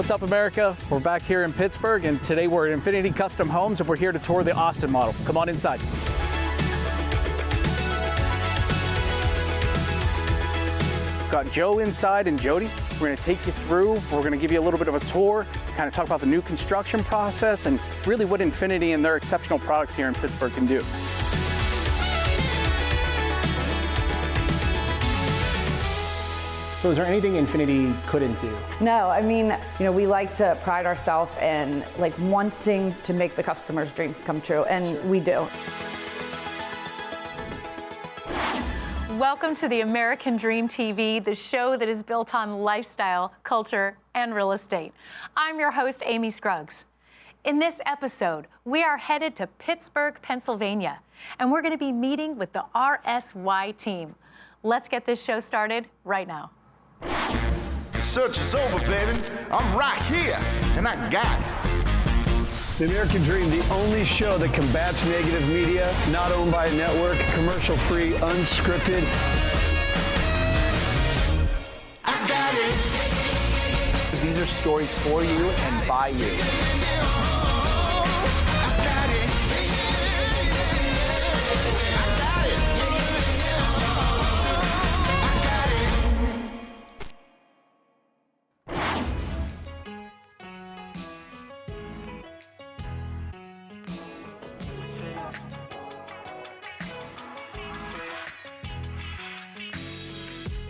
What's up, America? We're back here in Pittsburgh, and today we're at Infinity Custom Homes, and we're here to tour the Austin model. Come on inside. Got Joe inside and Jody. We're going to take you through. We're going to give you a little bit of a tour, kind of talk about the new construction process, and really what Infinity and their exceptional products here in Pittsburgh can do. So is there anything Infinity couldn't do? No, I mean, we like to pride ourselves in wanting to make the customer's dreams come true, and we do. Welcome to the American Dream TV, the show that is built on lifestyle, culture, and real estate. I'm your host, Amy Scruggs. In this episode, we are headed to Pittsburgh, Pennsylvania, and we're going to be meeting with the RSY Team. Let's get this show started right now. The search is over, baby. I'm right here, and I got it. The American Dream, the only show that combats negative media, not owned by a network, commercial-free, unscripted. I got it. These are stories for you and by you.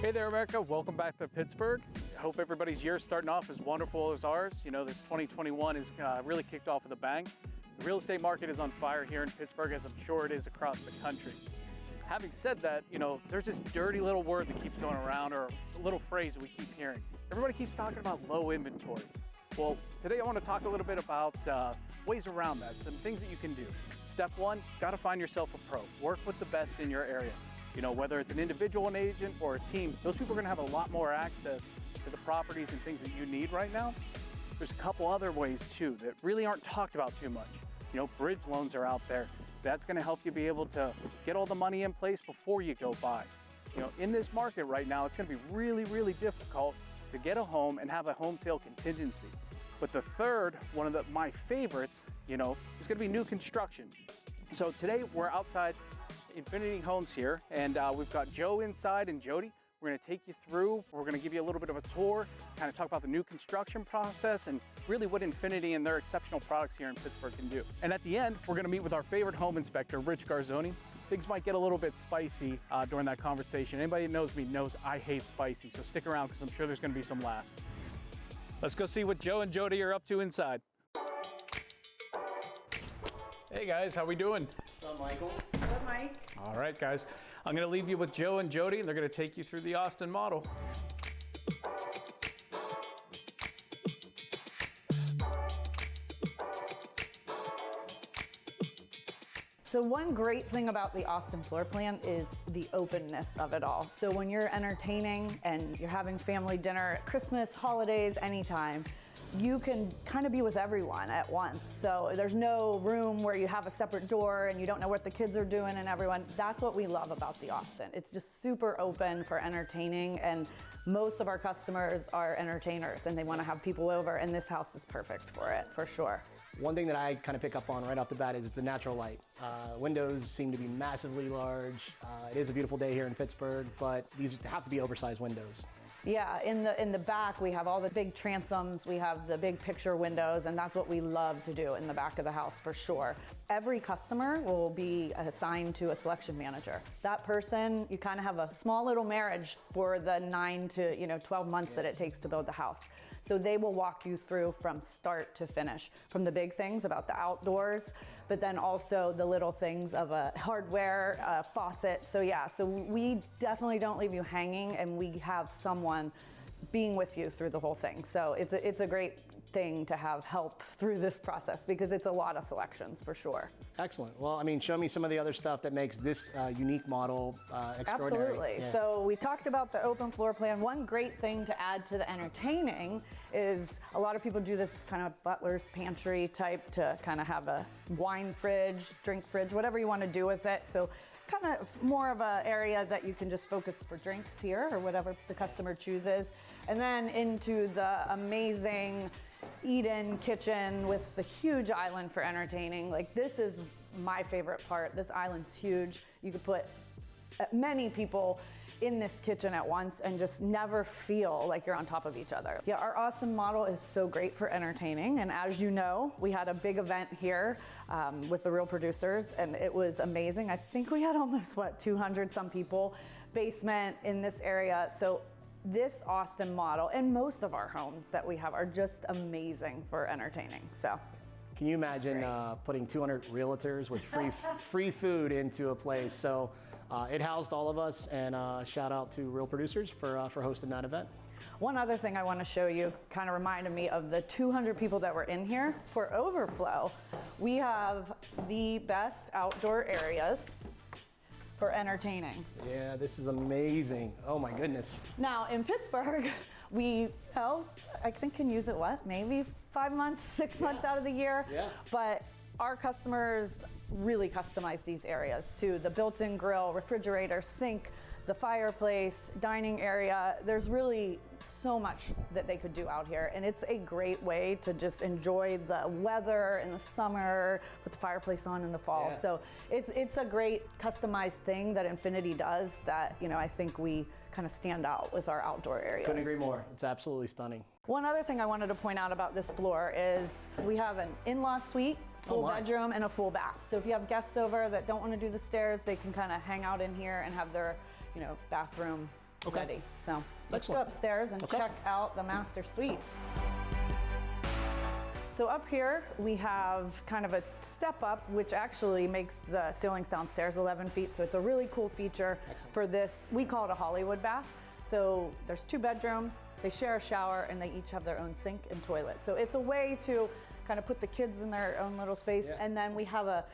Hey there, America. Welcome back to Pittsburgh. I hope everybody's year starting off as wonderful as ours. This 2021 is really kicked off with a bang. The real estate market is on fire here in Pittsburgh, as I'm sure it is across the country. Having said that, there's this dirty little word that keeps going around, or a little phrase that we keep hearing. Everybody keeps talking about low inventory. Well, today I want to talk a little bit about ways around that, some things that you can do. Step one, got to find yourself a pro. Work with the best in your area. Whether it's an individual, an agent, or a team, those people are going to have a lot more access to the properties and things that you need right now. There's a couple other ways too that really aren't talked about too much. Bridge loans are out there. That's going to help you be able to get all the money in place before you go buy. In this market right now, it's going to be really, really difficult to get a home and have a home sale contingency. But the third, one of my favorites, is going to be new construction. So today we're outside Infinity Homes here, and we've got Joe inside and Jody. We're going to take you through. We're going to give you a little bit of a tour, kind of talk about the new construction process and really what Infinity and their exceptional products here in Pittsburgh can do. And at the end, we're going to meet with our favorite home inspector, Rich Garzoni. Things might get a little bit spicy during that conversation. Anybody that knows me knows I hate spicy, so stick around because I'm sure there's going to be some laughs. Let's go see what Joe and Jody are up to inside. Hey guys, how we doing? What's up, Michael? Good, Mike. All right, guys. I'm going to leave you with Joe and Jody, and they're going to take you through the Austin model. So one great thing about the Austin floor plan is the openness of it all. So when you're entertaining and you're having family dinner, Christmas, holidays, anytime, you can kind of be with everyone at once. So there's no room where you have a separate door and you don't know what the kids are doing and everyone. That's what we love about the Austin. It's just super open for entertaining, and most of our customers are entertainers and they want to have people over, and this house is perfect for it, for sure. One thing that I kind of pick up on right off the bat is the natural light. Windows seem to be massively large. It is a beautiful day here in Pittsburgh, but these have to be oversized windows. Yeah, in the back we have all the big transoms, we have the big picture windows, and that's what we love to do in the back of the house for sure. Every customer will be assigned to a selection manager. That person, you kind of have a small little marriage for the 9 to 12 months that it takes to build the house. So they will walk you through from start to finish, from the big things about the outdoors, but then also the little things of a hardware, faucet. So yeah, so we definitely don't leave you hanging, and we have someone being with you through the whole thing. So it's a great thing to have help through this process because it's a lot of selections for sure. Excellent. Well, I mean, show me some of the other stuff that makes this unique model extraordinary. Absolutely. Yeah. So we talked about the open floor plan. One great thing to add to the entertaining is a lot of people do this kind of butler's pantry type to kind of have a wine fridge, drink fridge, whatever you want to do with it. So kind of more of an area that you can just focus for drinks here or whatever the customer chooses. And then into the amazing eat-in kitchen with the huge island for entertaining. Like, this is my favorite part. This island's huge. You could put many people in this kitchen at once and just never feel like you're on top of each other. Yeah, our Austin model is so great for entertaining. And as you know, we had a big event here with the real producers and it was amazing. I think we had almost, 200 some people, basement in this area. So this Austin model and most of our homes that we have are just amazing for entertaining. So. Can you imagine putting 200 realtors with free food into a place? So it housed all of us, and shout out to Real Producers for hosting that event. One other thing I want to show you kind of reminded me of the 200 people that were in here. For overflow, we have the best outdoor areas for entertaining. Yeah, this is amazing. Oh my goodness. Now in Pittsburgh, we, I think can use it maybe 5 months, 6 months out of the year. Yeah. But our customers really customize these areas to the built-in grill, refrigerator, sink, the fireplace, dining area. There's really so much that they could do out here, and it's a great way to just enjoy the weather in the summer, put the fireplace on in the fall. Yeah. So it's a great customized thing that Infinity does that, I think we kind of stand out with our outdoor areas. Couldn't agree more. It's absolutely stunning. One other thing I wanted to point out about this floor is we have an in-law suite, full bedroom, and a full bath. So if you have guests over that don't want to do the stairs, they can kind of hang out in here and have their, bathroom ready. So let's go upstairs and check out the master suite. So up here we have kind of a step up, which actually makes the ceilings downstairs 11 feet. So it's a really cool feature for this. We call it a Hollywood bath. So there's 2 bedrooms, they share a shower, and they each have their own sink and toilet. So it's a way to kind of put the kids in their own little space. Yeah. And then we have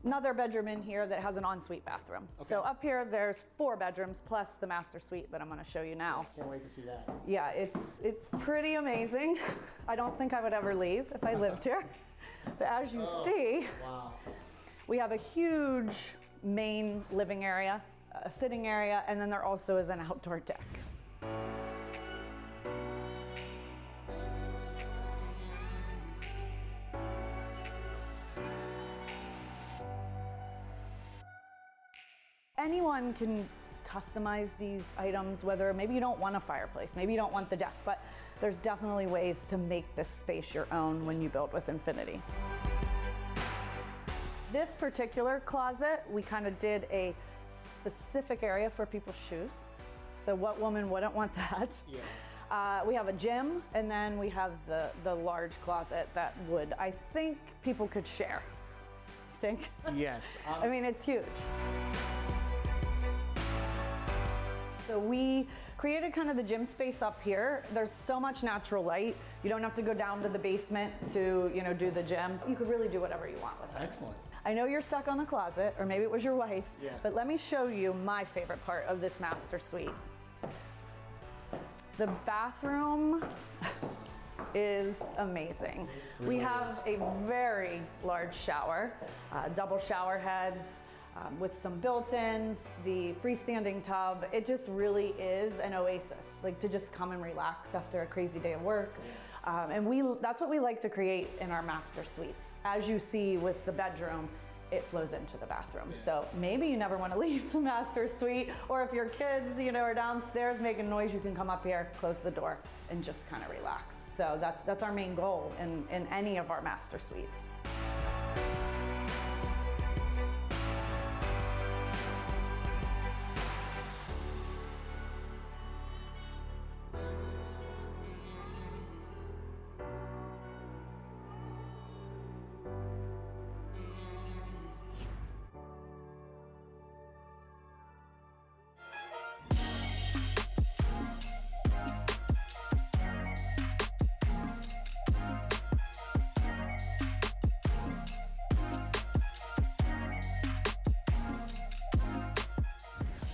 another bedroom in here that has an ensuite bathroom. So up here there's 4 bedrooms plus the master suite that I'm going to show you now. Can't wait to see that. Yeah, it's pretty amazing. I don't think I would ever leave if I lived here. But as you see, we have a huge main living area, a sitting area, and then there also is an outdoor deck. Anyone can customize these items, whether maybe you don't want a fireplace, maybe you don't want the deck, but there's definitely ways to make this space your own when you build with Infinity. This particular closet, we kind of did a specific area for people's shoes. So what woman wouldn't want that? Yeah. We have a gym, and then we have the large closet that I think people could share. Think? Yes. I mean, it's huge. So we created kind of the gym space up here. There's so much natural light. You don't have to go down to the basement to, do the gym. You could really do whatever you want with it. Excellent. I know you're stuck on the closet, or maybe it was your wife, but let me show you my favorite part of this master suite. The bathroom is amazing. We have a very large shower, double shower heads, with some built-ins, the freestanding tub. It just really is an oasis, like to just come and relax after a crazy day of work. And that's what we like to create in our master suites. As you see with the bedroom, it flows into the bathroom. So maybe you never want to leave the master suite, or if your kids, are downstairs making noise, you can come up here, close the door, and just kind of relax. So that's our main goal in any of our master suites.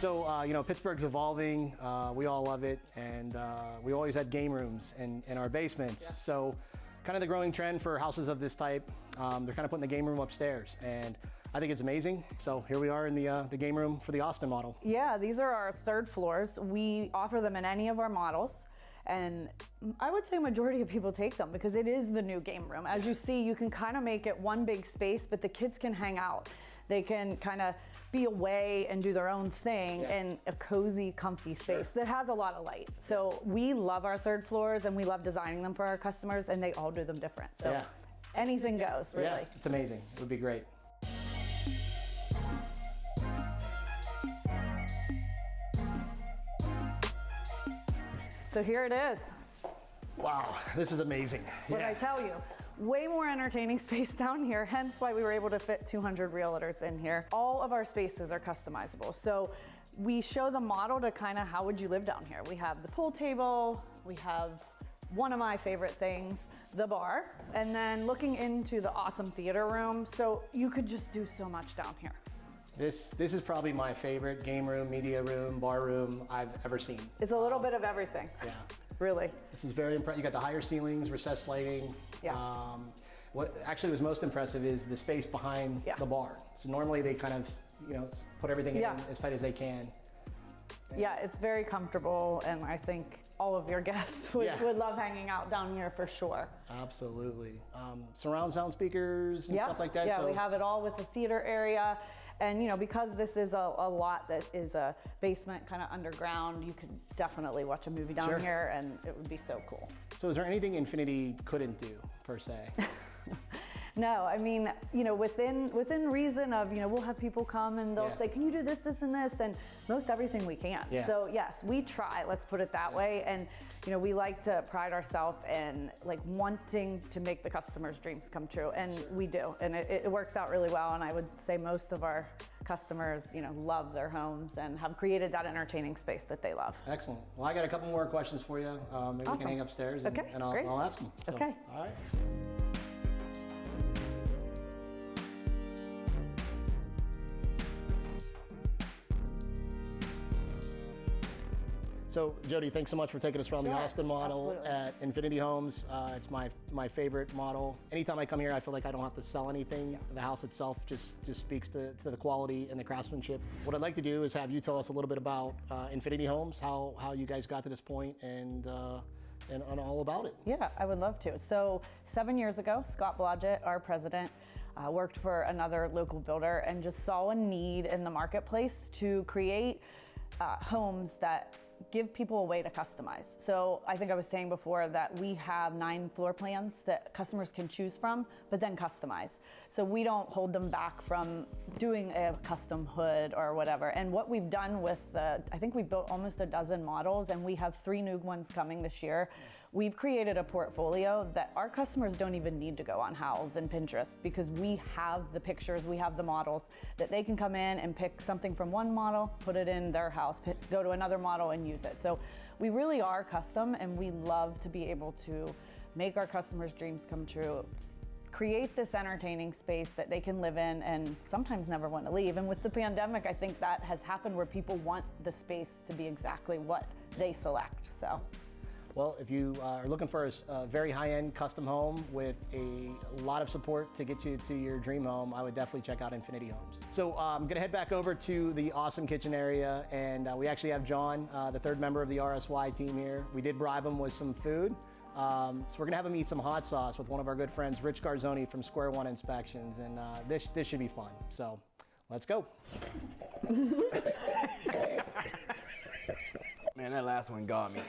So, you know, Pittsburgh's evolving. We all love it. And we always had game rooms in our basements. Yeah. So kind of the growing trend for houses of this type, they're kind of putting the game room upstairs. And I think it's amazing. So here we are in the game room for the Austin model. Yeah, these are our third floors. We offer them in any of our models. And I would say majority of people take them because it is the new game room. As you see, you can kind of make it one big space, but the kids can hang out. They can kind of be away and do their own thing in a cozy, comfy space that has a lot of light. So we love our third floors and we love designing them for our customers, and they all do them different. So anything goes, really. Yeah, it's amazing. It would be great. So here it is. Wow, this is amazing. What did I tell you? Way more entertaining space down here, hence why we were able to fit 200 realtors in here. All of our spaces are customizable. So we show the model to kind of how would you live down here. We have the pool table, we have one of my favorite things, the bar, and then looking into the awesome theater room. So you could just do so much down here. This is probably my favorite game room, media room, bar room I've ever seen. It's a little bit of everything. Yeah. Really. This is very impressive. You got the higher ceilings, recessed lighting. Yeah. What actually was most impressive is the space behind the bar. So normally they kind of, you know, put everything in as tight as they can. Yeah, it's very comfortable, and I think all of your guests would love hanging out down here for sure. Absolutely. Surround sound speakers and stuff like that. Yeah, so we have it all with the theater area. And you know, because this is a lot that is a basement kind of underground, you could definitely watch a movie down here and it would be so cool. So is there anything Infinity couldn't do, per se? No, I mean, you know, within reason of, you know, we'll have people come and they'll say, can you do this, this, and this? And most everything we can. Yeah. So yes, we try, let's put it that way. And, you know, we like to pride ourselves in like wanting to make the customer's dreams come true. And we do, and it works out really well. And I would say most of our customers, you know, love their homes and have created that entertaining space that they love. Excellent. Well, I got a couple more questions for you. Maybe we can hang upstairs and I'll ask them. So, okay. All right. So Jody, thanks so much for taking us around the Austin model at Infinity Homes. It's my favorite model. Anytime I come here, I feel like I don't have to sell anything. The house itself just speaks to the quality and the craftsmanship. What I'd like to do is have you tell us a little bit about Infinity Homes, how you guys got to this point, and all about it. Yeah, I would love to. So 7 years ago, Scott Blodgett, our president, worked for another local builder and just saw a need in the marketplace to create homes that give people a way to customize. So I think I was saying before that we have 9 floor plans that customers can choose from, but then customize. So we don't hold them back from doing a custom hood or whatever. And what we've done with I think we've built almost a dozen models, and we have 3 new ones coming this year. We've created a portfolio that our customers don't even need to go on Howls and Pinterest, because we have the pictures, we have the models that they can come in and pick something from one model, put it in their house, go to another model and use it. So we really are custom, and we love to be able to make our customers' dreams come true, create this entertaining space that they can live in and sometimes never want to leave. And with the pandemic, I think that has happened where people want the space to be exactly what they select. So. Well, if you are looking for a very high-end custom home with a lot of support to get you to your dream home, I would definitely check out Infinity Homes. So I'm gonna head back over to the awesome kitchen area, and we actually have John, the third member of the RSY team here. We did bribe him with some food. So we're gonna have him eat some hot sauce with one of our good friends, Rich Garzoni from Square One Inspections, and this should be fun. So let's go. Man, that last one got me.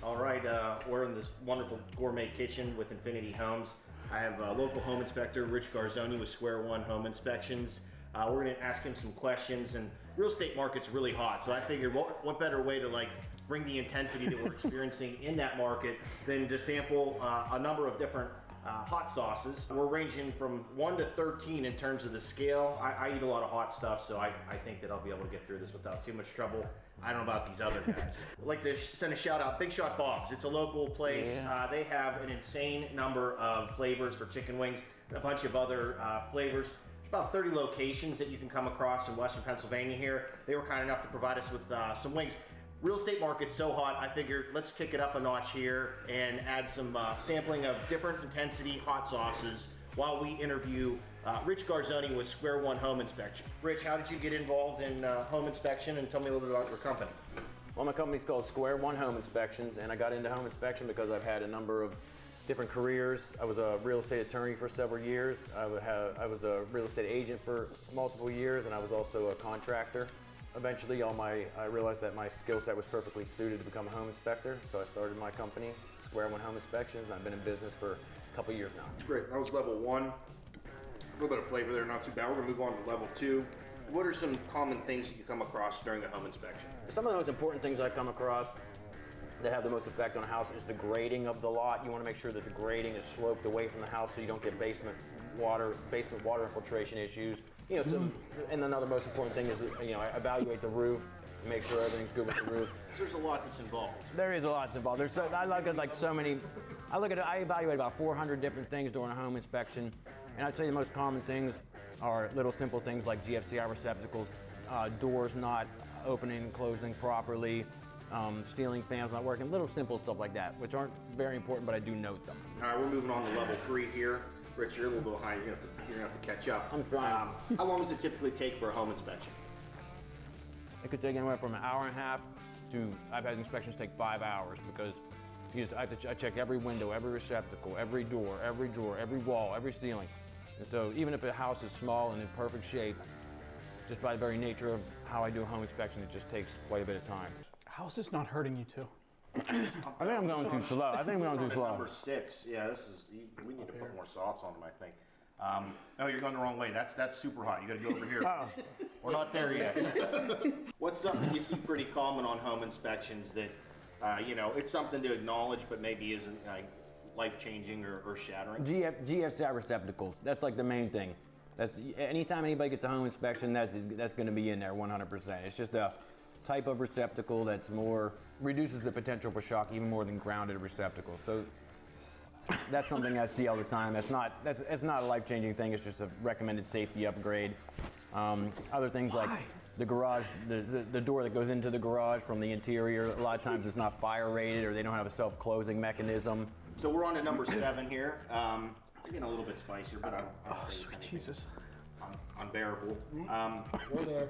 All right, we're in this wonderful gourmet kitchen with Infinity Homes. I have local home inspector Rich Garzoni with Square One Home Inspections. We're going to ask him some questions, and real estate market's really hot, so I figured what better way to like bring the intensity that we're experiencing in that market than to sample a number of different hot sauces. We're ranging from 1 to 13 in terms of the scale. I eat a lot of hot stuff, so I think that I'll be able to get through this without too much trouble. I don't know about these other guys. I'd like to send a shout out, Big Shot Bob's. It's a local place. They have an insane number of flavors for chicken wings and a bunch of other flavors. There's about 30 locations that you can come across in Western Pennsylvania here. They were kind enough to provide us with some wings. Real estate market's so hot, I figured let's kick it up a notch here and add some sampling of different intensity hot sauces while we interview Rich Garzoni with Square One Home Inspection. Rich, how did you get involved in home inspection, and tell me a little bit about your company? Well, my company's called Square One Home Inspections, and I got into home inspection because I've had a number of different careers. I was a real estate attorney for several years. I was a real estate agent for multiple years, and I was also a contractor. Eventually, I realized that my skill set was perfectly suited to become a home inspector, so I started my company, Square One Home Inspections, and I've been in business for a couple years now. Great, that was level 1. A little bit of flavor there, not too bad. We're gonna move on to level 2. What are some common things that you come across during a home inspection? Some of the most important things I come across that have the most effect on a house is the grading of the lot. You want to make sure that the grading is sloped away from the house so you don't get basement water infiltration issues. And another most important thing is, I evaluate the roof, make sure everything's good with the roof. There's a lot that's involved. There is a lot involved. I evaluate about 400 different things during a home inspection, and I'd say the most common things are little simple things like GFCI receptacles, doors not opening and closing properly, ceiling fans not working, little simple stuff like that, which aren't very important, but I do note them. All right, we're moving on to level 3 here. Rich, you're a little bit behind. You're gonna have to catch up. I'm trying. How long does it typically take for a home inspection? It could take anywhere from an hour and a half to, I've had inspections take 5 hours because I check every window, every receptacle, every door, every drawer, every wall, every ceiling. And so even if a house is small and in perfect shape, just by the very nature of how I do a home inspection, it just takes quite a bit of time. How's this not hurting you too? I think I'm going too slow. Number 6. Yeah, we need to put more sauce on them, I think. No, you're going the wrong way. That's super hot. You got to go over here. We're not there yet. What's something you see pretty common on home inspections that, it's something to acknowledge, but maybe isn't life-changing or shattering? GFCI receptacles. That's like the main thing. That's anytime anybody gets a home inspection, that's going to be in there 100%. It's just a type of receptacle that's reduces the potential for shock even more than grounded receptacles. So that's something I see all the time. It's not a life-changing thing. It's just a recommended safety upgrade. Other things like the garage, the door that goes into the garage from the interior, a lot of times it's not fire rated or they don't have a self-closing mechanism. So we're on to number 7 here. I'm getting a little bit spicier, but I don't think it's Jesus. Unbearable. We're there.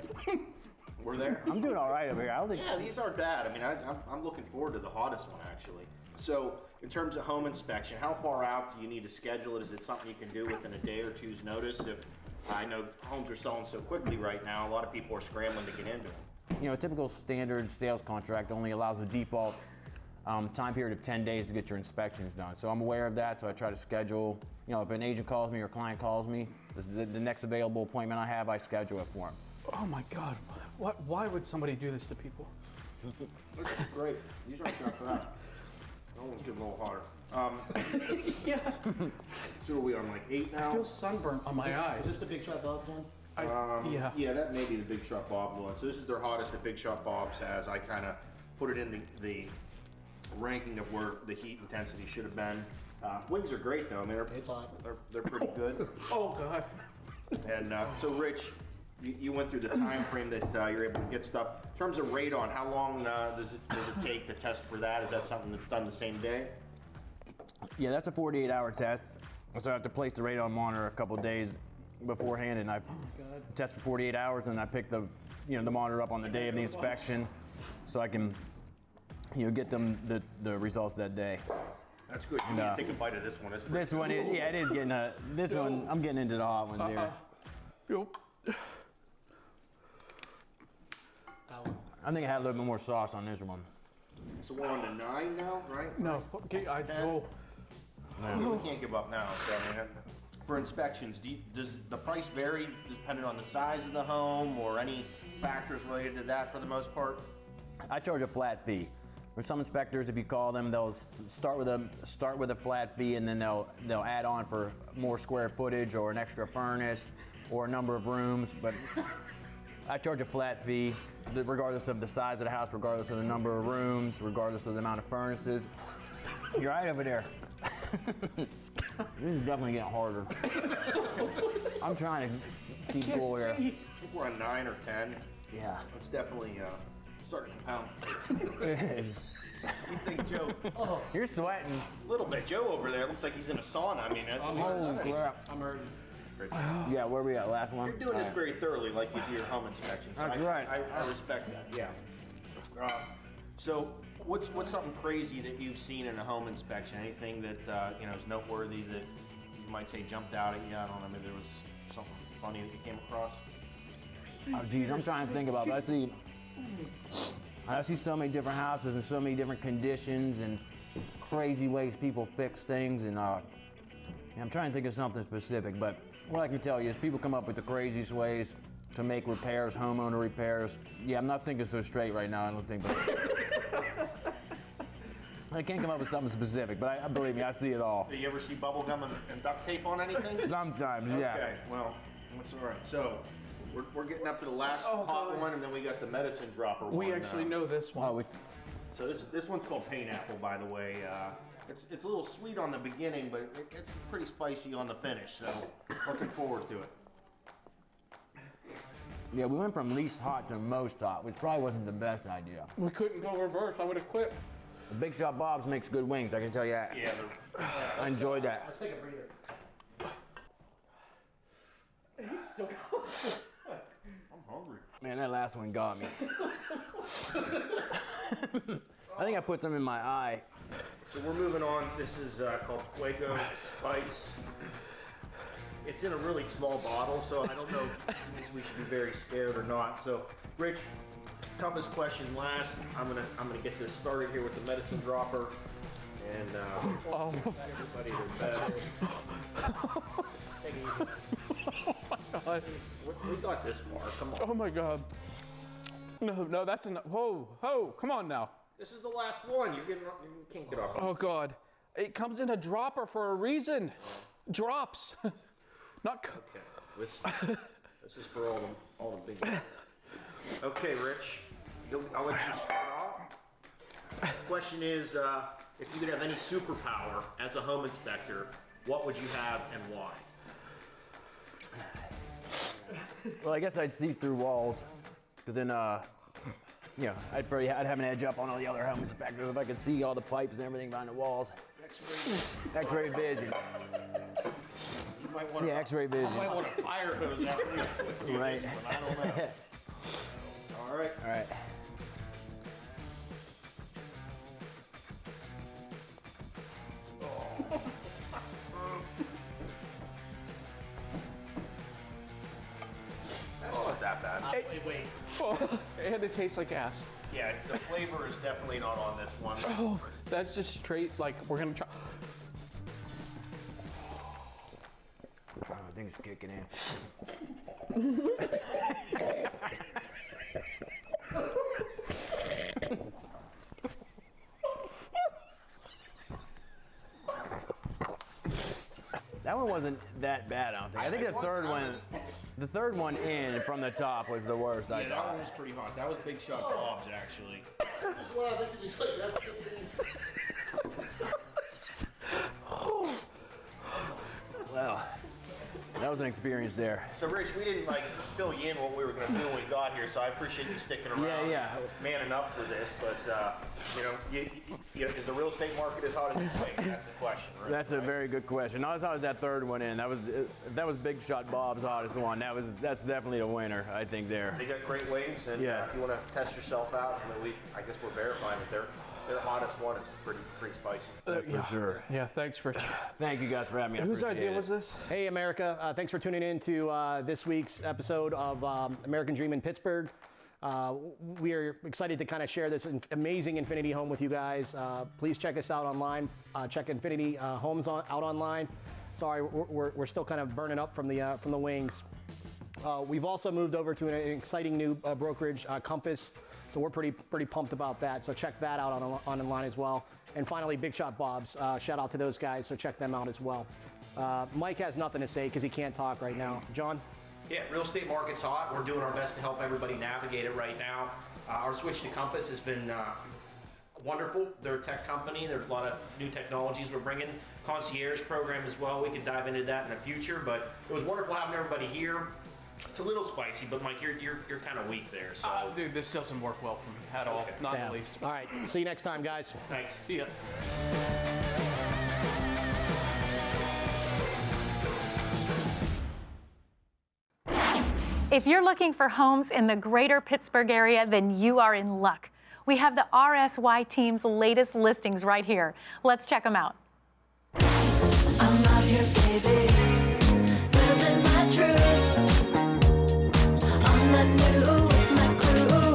We're there? I'm doing all right over here. Yeah, these aren't bad. I mean, I'm looking forward to the hottest one, actually. So, in terms of home inspection, how far out do you need to schedule it? Is it something you can do within a day or two's notice? If I know homes are selling so quickly right now, a lot of people are scrambling to get into them. A typical standard sales contract only allows a default time period of 10 days to get your inspections done. So I'm aware of that, so I try to schedule, if an agent calls me or a client calls me, the next available appointment I have, I schedule it for them. Oh my God, why would somebody do this to people? This is great. These aren't that bad. That one's getting a little hotter. Yeah. So are we on like 8 now? I feel sunburnt on my Is eyes. this the Big Shot Bob's one? Yeah. Yeah, that may be the Big Shot Bob one. So this is their hottest that Big Shot Bob's has. I kind of put it in the ranking of where the heat intensity should have been. Wings are great though. I mean, It's hot. they're pretty good. Oh God. And so, Rich, you went through the time frame that you're able to get stuff. In terms of radon, how long does it take to test for that? Is that something that's done the same day? Yeah, that's a 48-hour test. So I have to place the radon monitor a couple of days beforehand, and I test for 48 hours, and I pick the monitor up on the day of the inspection, so I can get them the results that day. That's good. You need to take a bite of this one. This one is, it is getting this one. I'm getting into the hot ones here. I think I had a little bit more sauce on this one. So we're on to 9 now, right? No, okay, I go. We can't give up now. So, I mean, for inspections, does the price vary depending on the size of the home or any factors related to that for the most part? I charge a flat fee. For some inspectors, if you call them, they'll start with a flat fee, and then they'll add on for more square footage or an extra furnace or a number of rooms. But I charge a flat fee, regardless of the size of the house, regardless of the number of rooms, regardless of the amount of furnaces. You're right over there. This is definitely getting harder. I'm trying to keep cool here. I think we're on 9 or 10. Yeah. It's definitely starting to compound. You think, Joe? Oh, You're sweating. a little bit. Joe over there looks like he's in a sauna. I mean, Holy crap. I'm hurting. Yeah, where are we at? Last one? You're doing this very thoroughly, like you do your home inspection. So That's right. I respect that. Yeah. So, what's something crazy that you've seen in a home inspection? Anything that is noteworthy that you might say jumped out at you? I don't know. Maybe there was something funny that you came across. Oh, geez, I'm trying to think about it. I see so many different houses and so many different conditions and crazy ways people fix things, and I'm trying to think of something specific, but what I can tell you is people come up with the craziest ways to make repairs, homeowner repairs. Yeah, I'm not thinking so straight right now, I don't think, but I can't come up with something specific, but I believe me, I see it all. Do you ever see bubble gum and duct tape on anything? Sometimes, yeah. Okay, well, that's all right. So, we're getting up to the last hot one, and then we got the medicine dropper one. We actually know this one. Oh, So this one's called Pineapple, by the way. It's a little sweet on the beginning, but it's pretty spicy on the finish. So looking forward to it. yeah, we went from least hot to most hot, which probably wasn't the best idea. We couldn't go reverse. I would have quit. Big Shot Bob's makes good wings, I can tell you that. Yeah, I enjoyed that. let's take a breather. I'm hungry. Man, that last one got me. I think I put some in my eye. So we're moving on. This is called Fuego Spice. It's in a really small bottle, so I don't know if we should be very scared or not. So, Rich, toughest question last. I'm gonna get this started here with the medicine dropper, and everybody their best. Take it easy. God. We got this far. Come on. Oh my God. No, that's enough. Whoa, come on now. This is the last one. You can't get off. Oh God. It comes in a dropper for a reason. Drops. Not. Okay. This is for all the big. Okay, Rich. I'll let you start off. Question is, if you could have any superpower as a home inspector, what would you have and why? Well, I guess I'd see through walls, because then, I'd have an edge up on all the other home inspectors if I could see all the pipes and everything behind the walls. X-ray vision. You might want X-ray vision. You might want a fire hose after you. Right. I don't know. All right. All right. Not that bad. Wait. Oh, and it tastes like ass. Yeah, the flavor is definitely not on this one. Oh, that's just straight. Like we're gonna try. I think it's kicking in. That one wasn't that bad, I don't think. I think the third one in from the top was the worst. I Yeah, that thought. one was pretty hot. That was Big Shot Bob's, actually. Well, that was an experience there. So, Rich, we didn't fill you in what we were going to do when we got here, so I appreciate you sticking around. Yeah. Manning up for this, but is the real estate market as hot as you think? That's the question, right? That's a very good question. Not as hot as that third one in. That was Big Shot Bob's hottest one. That's definitely a winner, I think there. They got great waves, and Yeah. if you want to test yourself out, I guess we're verifying that their hottest one is pretty spicy. That's for sure. Yeah, thanks, Rich. Thank you guys for having me. I Whose appreciate idea it. was this? Hey, America. Thanks for tuning in to this week's episode of American Dream in Pittsburgh. We are excited to kind of share this amazing Infinity home with you guys. Please check us out online. Check Infinity Homes out online. Sorry, we're still kind of burning up from the wings. We've also moved over to an exciting new brokerage, Compass. So we're pretty pumped about that. So check that out online as well. And finally, Big Shot Bob's. Shout out to those guys. So check them out as well. Mike has nothing to say because he can't talk right now. John? Yeah, real estate market's hot. We're doing our best to help everybody navigate it right now. Our switch to Compass has been wonderful. They're a tech company. There's a lot of new technologies we're bringing. Concierge program as well. We could dive into that in the future, but it was wonderful having everybody here. It's a little spicy, but Mike, you're kind of weak there. So, dude, this doesn't work well for me at all. Okay. Not in the least. All right. See you next time, guys. thanks. See ya. If you're looking for homes in the greater Pittsburgh area, then you are in luck. We have the RSY Team's latest listings right here. Let's check them out. I'm out here, baby, living my truth. On the new with my crew.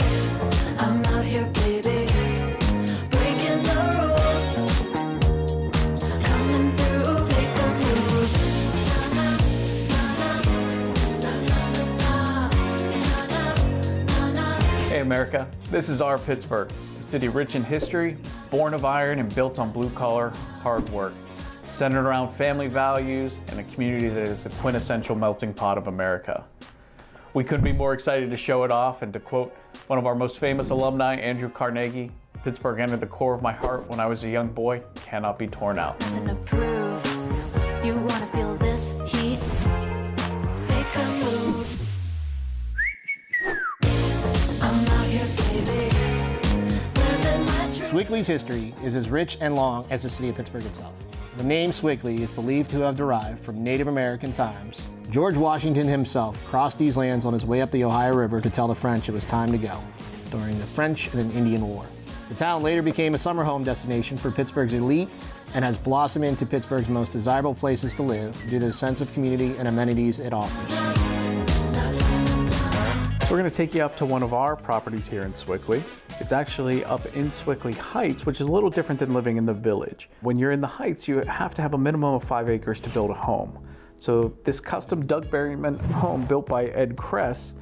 I'm out here, baby, breaking the rules. Coming through, make a move. Hey America, this is our Pittsburgh, a city rich in history, born of iron and built on blue-collar hard work, centered around family values and a community that is the quintessential melting pot of America. We couldn't be more excited to show it off, and to quote one of our most famous alumni, Andrew Carnegie, Pittsburgh entered the core of my heart when I was a young boy, cannot be torn out. Nothing to prove. You wanna feel this heat? Make a move. I'm out here, baby, living my truth. Sewickley's history is as rich and long as the city of Pittsburgh itself. The name Sewickley is believed to have derived from Native American times. George Washington himself crossed these lands on his way up the Ohio River to tell the French it was time to go during the French and Indian War. The town later became a summer home destination for Pittsburgh's elite and has blossomed into Pittsburgh's most desirable places to live due to the sense of community and amenities it offers. We're going to take you up to one of our properties here in Sewickley. It's actually up in Sewickley Heights, which is a little different than living in the village. When you're in the Heights, you have to have a minimum of 5 acres to build a home. So this custom Doug Berryman home built by Ed Kress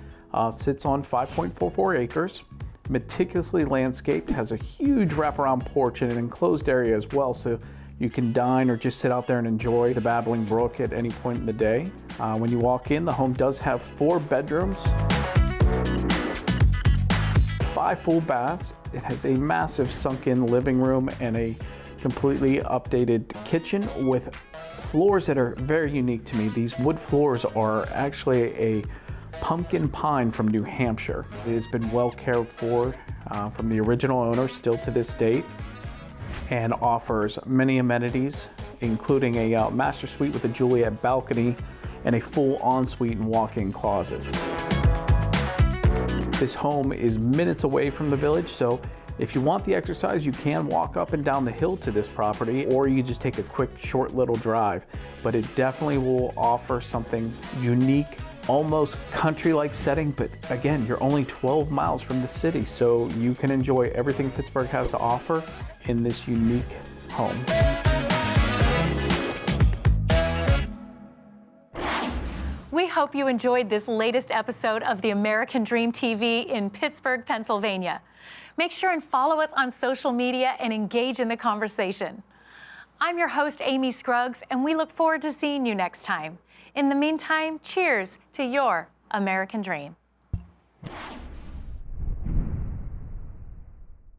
sits on 5.44 acres, meticulously landscaped, has a huge wraparound porch and an enclosed area as well, so you can dine or just sit out there and enjoy the babbling brook at any point in the day. When you walk in, the home does have 4 bedrooms, 5 full baths. It has a massive sunken living room and a completely updated kitchen with floors that are very unique to me. These wood floors are actually a pumpkin pine from New Hampshire. It has been well cared for from the original owner still to this date, and offers many amenities, including a master suite with a Juliet balcony and a full ensuite and walk-in closets. This home is minutes away from the village, so if you want the exercise, you can walk up and down the hill to this property, or you just take a quick, short little drive. But it definitely will offer something unique, almost country-like setting, but again, you're only 12 miles from the city, so you can enjoy everything Pittsburgh has to offer in this unique home. We hope you enjoyed this latest episode of the American Dream TV in Pittsburgh, Pennsylvania. Make sure and follow us on social media and engage in the conversation. I'm your host, Amy Scruggs, and we look forward to seeing you next time. In the meantime, cheers to your American dream.